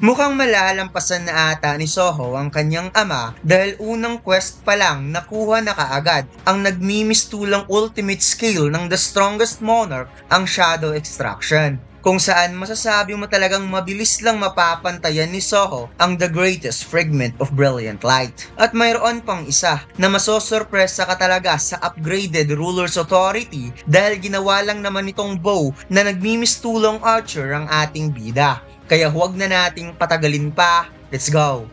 Mukhang malalampasan na ata ni Soho ang kanyang ama dahil unang quest pa lang nakuha na kaagad ang nagmimistulang ultimate skill ng The Strongest Monarch, ang Shadow Extraction. Kung saan masasabi mo talagang mabilis lang mapapantayan ni Soho ang The Greatest Fragment of Brilliant Light. At mayroon pang isa na masosorpresa ka talaga sa upgraded Ruler's Authority dahil ginawa lang naman itong bow na nagmimistulong archer ang ating bida. Kaya huwag na nating patagalin pa, let's go!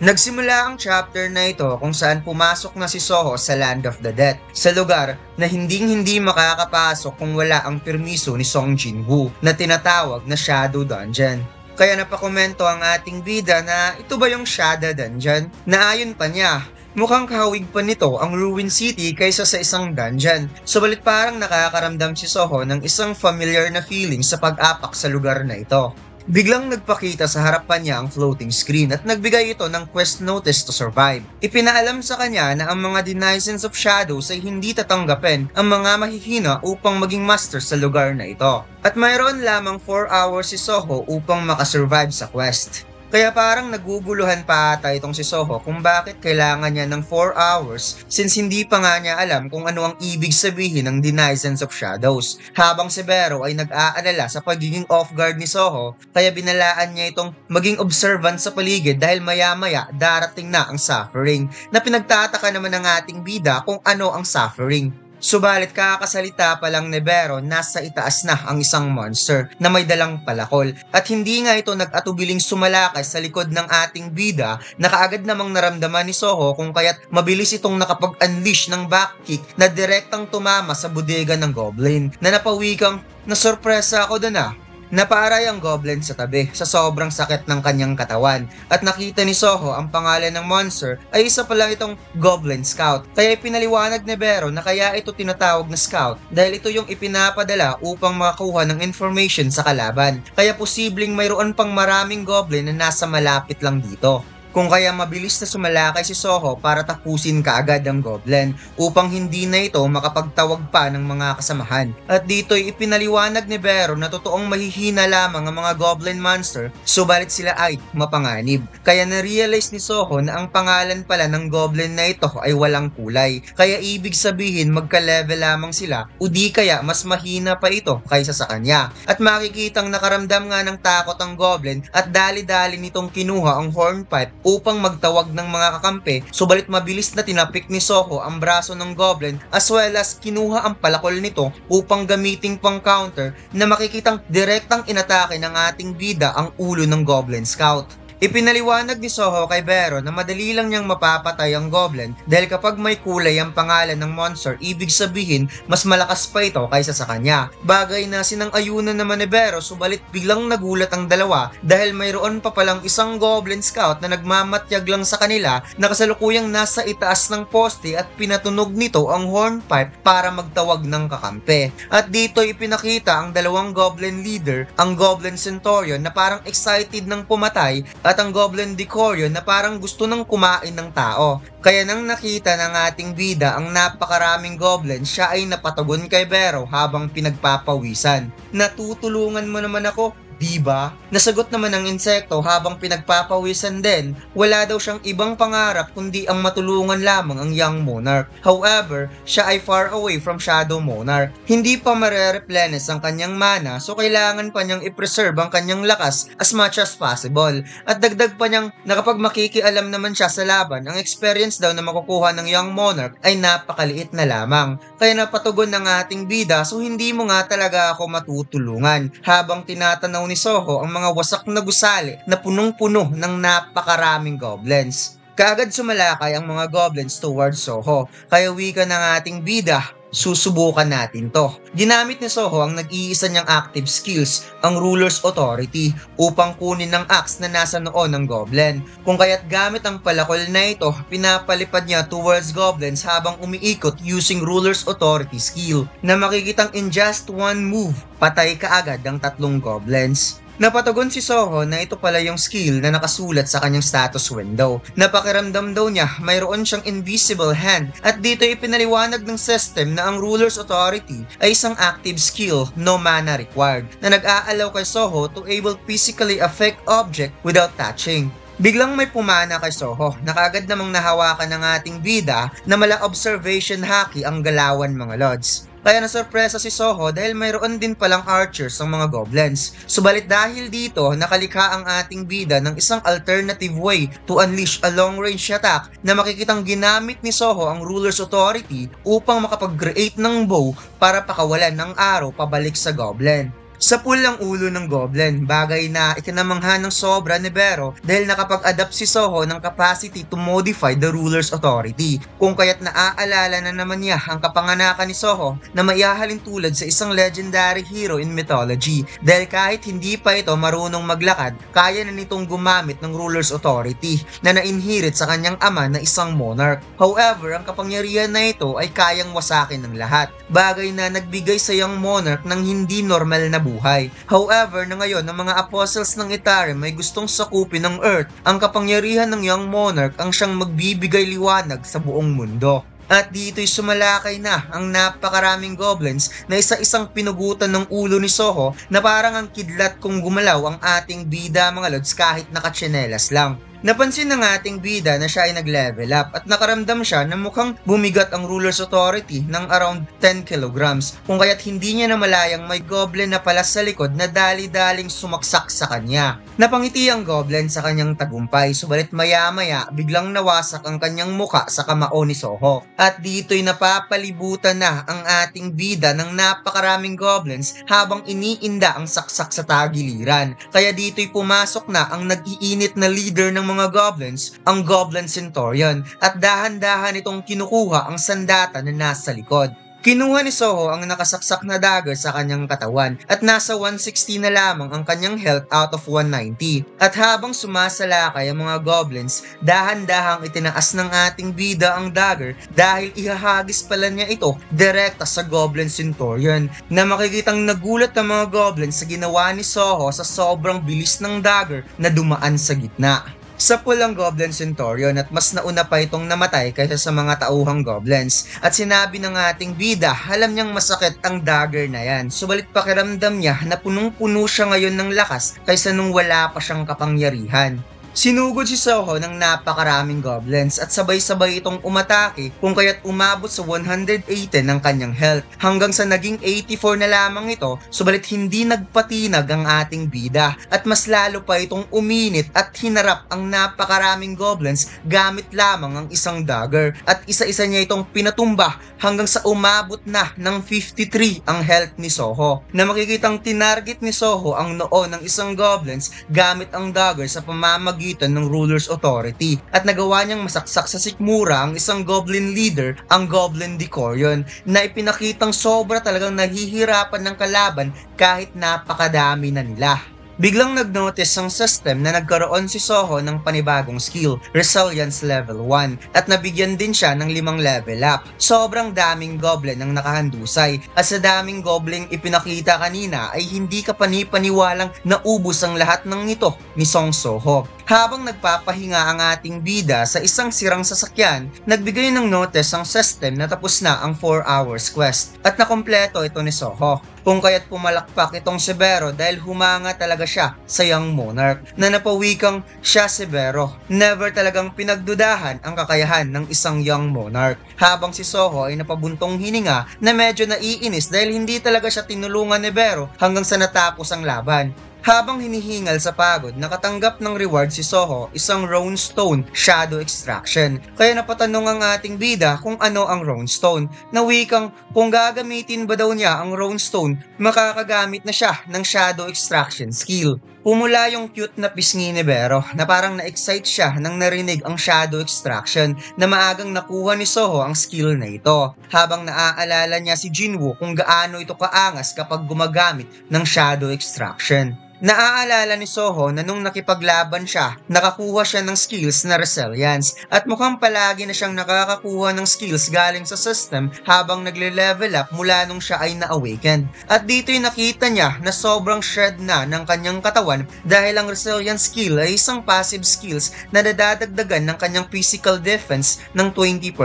Nagsimula ang chapter na ito kung saan pumasok na si Soho sa Land of the Dead, sa lugar na hindi makakapasok kung wala ang permiso ni Song Jinwoo na tinatawag na Shadow Dungeon. Kaya napakomento ang ating bida na ito ba yung Shadow Dungeon? Na ayon pa niya, mukhang kahawig pa nito ang Ruin City kaysa sa isang dungeon. Subalit parang nakakaramdam si Soho ng isang familiar na feeling sa pag-apak sa lugar na ito. Biglang nagpakita sa harapan niya ang floating screen at nagbigay ito ng quest notice to survive. Ipinaalam sa kanya na ang mga denizens of shadows ay hindi tatanggapin ang mga mahihina upang maging master sa lugar na ito. At mayroon lamang 4 hours si Soho upang makasurvive sa quest. Kaya parang naguguluhan pa ata itong si Soho kung bakit kailangan niya ng 4 hours since hindi pa nga niya alam kung ano ang ibig sabihin ng denizens of shadows. Habang si Bero ay nag-aalala sa pagiging off-guard ni Soho, kaya binalaan niya itong maging observant sa paligid dahil maya-maya darating na ang suffering, na pinagtataka naman ng ating bida kung ano ang suffering. Subalit kakasalita pa lang ni Bero, nasa itaas na ang isang monster na may dalang palakol at hindi nga ito nag-atubiling sumalakay sa likod ng ating bida na kaagad namang naramdaman ni Soho kung kaya't mabilis itong nakapag-unleash ng backkick na direktang tumama sa bodega ng goblin na napawikang nasurpresa ako doon Naparay ang goblin sa tabi sa sobrang sakit ng kanyang katawan at nakita ni Soho ang pangalan ng monster ay isa pala itong Goblin Scout. Kaya ipinaliwanag ni Bero na kaya ito tinatawag na Scout dahil ito yung ipinapadala upang makakuha ng information sa kalaban. Kaya posibleng mayroon pang maraming goblin na nasa malapit lang dito. Kung kaya mabilis na sumalakay si Soho para tapusin kaagad ang goblin upang hindi na ito makapagtawag pa ng mga kasamahan. At dito'y ipinaliwanag ni Bero na totoong mahihina lamang ang mga goblin monster subalit sila ay mapanganib. Kaya na-realize ni Soho na ang pangalan pala ng goblin na ito ay walang kulay. Kaya ibig sabihin magka-level lamang sila o di kaya mas mahina pa ito kaysa sa kanya. At makikitang nakaramdam nga ng takot ang goblin at dali-dali nitong kinuha ang hornpipe upang magtawag ng mga kakampi, subalit mabilis na tinapik ni Soho ang braso ng goblin as well as kinuha ang palakol nito upang gamiting pang counter na makikitang direktang inatake ng ating bida ang ulo ng Goblin Scout. Ipinaliwanag ni Soho kay Bero na madali lang niyang mapapatay ang goblin dahil kapag may kulay ang pangalan ng monster, ibig sabihin mas malakas pa ito kaysa sa kanya. Bagay na sinang-ayunan naman ni Bero subalit biglang nagulat ang dalawa dahil mayroon pa palang isang Goblin Scout na nagmamatyag lang sa kanila na kasalukuyang nasa itaas ng poste at pinatunog nito ang hornpipe para magtawag ng kakampi. At dito ipinakita ang dalawang Goblin Leader, ang Goblin Centurion na parang excited ng pumatay at ang Goblin Decorion na parang gusto nang kumain ng tao. Kaya nang nakita ng ating bida ang napakaraming goblin, siya ay napatagon kay Bero habang pinagpapawisan. Natutulungan mo naman ako, diba? Nasagot naman ng insekto habang pinagpapawisan din. Wala daw siyang ibang pangarap kundi ang matulungan lamang ang Young Monarch. However, siya ay far away from Shadow Monarch. Hindi pa mare-replenish ang kanyang mana so kailangan pa niyang i-preserve ang kanyang lakas as much as possible. At dagdag pa niyang na kapag makikialam naman siya sa laban, ang experience daw na makukuha ng Young Monarch ay napakaliit na lamang. Kaya napatugon ng ating bida so hindi mo nga talaga ako matutulungan habang tinatanaw ni Soho ang mga wasak na gusali na punong-puno ng napakaraming goblins. Kaagad sumalakay ang mga goblins towards Soho, kaya wika ng ating bida, susubukan natin to. Ginamit ni Soho ang nag-iisa niyang active skills, ang Ruler's Authority, upang kunin ng axe na nasa noo ng goblin. Kung kaya't gamit ang palakol na ito, pinapalipad niya towards goblins habang umiikot using Ruler's Authority skill, na makikitang in just one move, patay kaagad ang tatlong goblins. Napatagon si Soho na ito pala yung skill na nakasulat sa kanyang status window. Napakiramdam daw niya mayroon siyang invisible hand at dito ipinaliwanag ng system na ang Ruler's Authority ay isang active skill, no mana required, na nag-aalaw kay Soho to able physically affect object without touching. Biglang may pumana kay Soho na kaagad namang nahawakan ng ating bida na mala observation haki ang galawan mga lods. Kaya nasurpresa si Soho dahil mayroon din palang archers ang mga goblins. Subalit dahil dito, nakalikha ang ating bida ng isang alternative way to unleash a long-range attack na makikitang ginamit ni Soho ang Ruler's Authority upang makapag-create ng bow para pakawalan ng araw pabalik sa goblin. Sa pulang ulo ng goblin, bagay na ikinamangha ng sobra ni Bero dahil nakapag-adapt si Soho ng capacity to modify the Ruler's Authority. Kung kaya't naaalala na naman niya ang kapanganakan ni Soho na maihahalin tulad sa isang legendary hero in mythology dahil kahit hindi pa ito marunong maglakad, kaya na nitong gumamit ng Ruler's Authority na na-inherit sa kanyang ama na isang monarch. However, ang kapangyarihan na ito ay kayang wasakin ng lahat, bagay na nagbigay sa young monarch ng hindi normal na buhay. However, na ngayon, ang mga apostles ng Itarim ay gustong sakupin ng Earth. Ang kapangyarihan ng Young Monarch ang siyang magbibigay liwanag sa buong mundo. At dito'y sumalakay na ang napakaraming goblins na isa-isang pinugutan ng ulo ni Soho na parang ang kidlat kung gumalaw ang ating bida mga lods kahit nakatsinelas lang. Napansin ng ating bida na siya ay nag-level up at nakaramdam siya na mukhang bumigat ang Ruler's Authority ng around 10 kilograms kung kaya't hindi niya namalayang may goblin na pala sa likod na dali-daling sumaksak sa kanya. Napangiti ang goblin sa kanyang tagumpay subalit maya-maya biglang nawasak ang kanyang muka sa kamao ni Soho. At dito'y napapalibutan na ang ating bida ng napakaraming goblins habang iniinda ang saksak sa tagiliran. Kaya dito'y pumasok na ang nag-iinit na leader ng mga goblins, ang Goblin Centurion, at dahan-dahan itong kinukuha ang sandata na nasa likod. Kinuha ni Soho ang nakasaksak na dagger sa kanyang katawan at nasa 160 na lamang ang kanyang health out of 190. At habang sumasalakay ang mga goblins, dahan-dahang itinaas ng ating bida ang dagger dahil ihahagis pala niya ito direkta sa Goblin Centurion na makikitang nagulat ang mga goblins sa ginawa ni Soho sa sobrang bilis ng dagger na dumaan sa gitna. Sa pulang Goblin Centurion at mas nauna pa itong namatay kaysa sa mga tauhang goblins. At sinabi ng ating bida, alam niyang masakit ang dagger na yan. Subalit pakiramdam niya na punong-puno siya ngayon ng lakas kaysa nung wala pa siyang kapangyarihan. Sinugod si Soho ng napakaraming goblins at sabay-sabay itong umatake kung kaya't umabot sa 180 ng kanyang health hanggang sa naging 84 na lamang ito subalit hindi nagpatinag ang ating bida at mas lalo pa itong uminit at hinarap ang napakaraming goblins gamit lamang ang isang dagger at isa-isa niya itong pinatumba hanggang sa umabot na ng 53 ang health ni Soho na makikitang tinarget ni Soho ang noo ng isang goblins gamit ang dagger sa pamamagitan ng Ruler's Authority at nagawa niyang masaksak sa sikmura ang isang goblin leader, ang Goblin Decorion, na ipinakitang sobra talagang nahihirapan ng kalaban kahit napakadami na nila. Biglang nag-notice ang system na nagkaroon si Soho ng panibagong skill, Resilience Level 1, at nabigyan din siya ng 5 level up. Sobrang daming goblin ang nakahandusay at sa daming goblin ipinakita kanina ay hindi ka panipaniwalang naubos ang lahat ng ito ni Song Soho. Habang nagpapahinga ang ating bida sa isang sirang sasakyan, nagbigay ng notice ang system na tapos na ang 4 hours quest at nakompleto ito ni Soho. Kung kaya't pumalakpak itong si Bero dahil humanga talaga siya sa Young Monarch na napawikang siya si Bero. Never talagang pinagdudahan ang kakayahan ng isang Young Monarch. Habang si Soho ay napabuntong hininga na medyo naiinis dahil hindi talaga siya tinulungan ni Bero hanggang sa natapos ang laban. Habang hinihingal sa pagod, nakatanggap ng reward si Soho, isang Rune Stone Shadow Extraction. Kaya napatanong ang ating bida kung ano ang Rune Stone. Na wikang kung gagamitin ba daw niya ang Rune Stone, makakagamit na siya ng Shadow Extraction skill. Pumula yung cute na pisngi ni Vero na parang na-excite siya nang narinig ang Shadow Extraction na maagang nakuha ni Soho ang skill na ito, habang naaalala niya si Jinwoo kung gaano ito kaangas kapag gumagamit ng Shadow Extraction. Naaalala ni Soho na nung nakipaglaban siya, nakakuha siya ng skills na resilience at mukhang palagi na siyang nakakakuha ng skills galing sa system habang nagle-level up mula nung siya ay na-awakened. At dito'y nakita niya na sobrang shred na ng kanyang katawan dahil ang resilience skill ay isang passive skills na nadadagdagan ng kanyang physical defense ng 20%.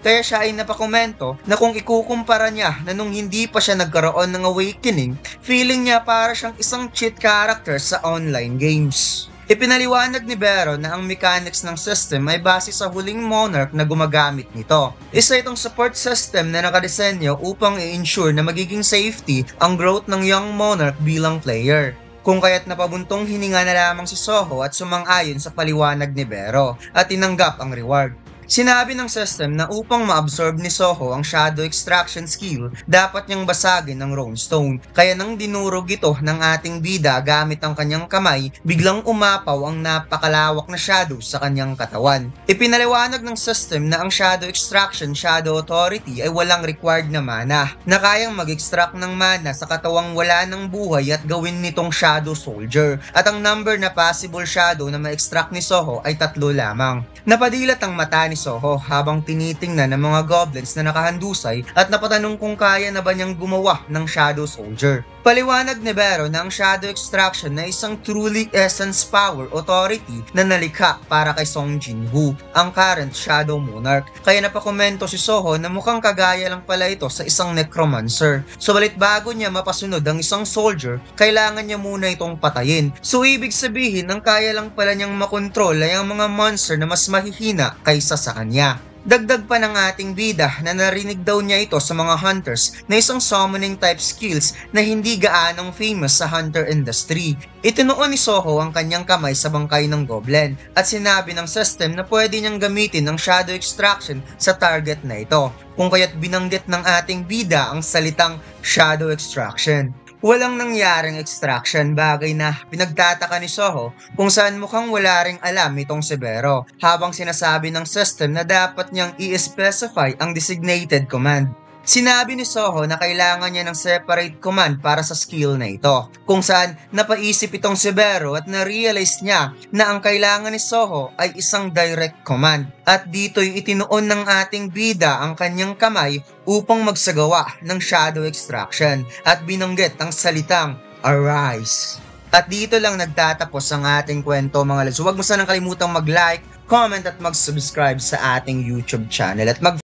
Kaya siya ay napakomento na kung ikukumpara niya na nung hindi pa siya nagkaroon ng awakening, feeling niya para siyang isang cheat character sa online games. Ipinaliwanag ni Vero na ang mechanics ng system ay base sa huling monarch na gumagamit nito. Isa itong support system na nakadesenyo upang i-ensure na magiging safety ang growth ng young monarch bilang player. Kung kaya't napabuntong hininga na lamang si Soho at sumang-ayon sa paliwanag ni Vero at tinanggap ang reward. Sinabi ng system na upang ma-absorb ni Soho ang Shadow Extraction skill, dapat niyang basagin ang Rune Stone. Kaya nang dinurog ito ng ating bida gamit ang kanyang kamay, biglang umapaw ang napakalawak na shadow sa kanyang katawan. Ipinaliwanag ng system na ang Shadow Extraction Shadow Authority ay walang required na mana, na kayang mag-extract ng mana sa katawang wala ng buhay at gawin nitong Shadow Soldier. At ang number na possible shadow na ma-extract ni Soho ay 3 lamang. Napadilat ang mata ni Soho habang tinitingnan ng mga goblins na nakahandusay at napatanong kung kaya na ba niyang gumawa ng Shadow Soldier. Paliwanag ni Vero na ang Shadow Extraction na isang truly essence power authority na nalikha para kay Song Jinwoo, ang current Shadow Monarch. Kaya napakomento si Soho na mukhang kagaya lang pala ito sa isang necromancer. Subalit bago niya mapasunod ang isang soldier, kailangan niya muna itong patayin. So ibig sabihin ang kaya lang pala niyang makontrol ay ang mga monster na mas mahihina kaysa sa kanya. Dagdag pa ng ating bida na narinig daw niya ito sa mga hunters na isang summoning type skills na hindi gaanong famous sa hunter industry. Itinuon ni Soho ang kanyang kamay sa bangkay ng goblin at sinabi ng system na pwede niyang gamitin ang Shadow Extraction sa target na ito, kung kaya't binanggit ng ating bida ang salitang Shadow Extraction. Walang nangyaring extraction, bagay na pinagtataka ni Soho kung saan mukhang wala ring alam itong si Vero, habang sinasabi ng system na dapat niyang i-specify ang designated command. Sinabi ni Soho na kailangan niya ng separate command para sa skill na ito, kung saan napaisip itong si Vero at na-realize niya na ang kailangan ni Soho ay isang direct command. At dito'y itinuon ng ating bida ang kanyang kamay upang magsagawa ng Shadow Extraction at binanggit ang salitang Arise. At dito lang nagtatapos ang ating kwento mga lads. Huwag mo sanang kalimutang mag-like, comment at mag-subscribe sa ating YouTube channel at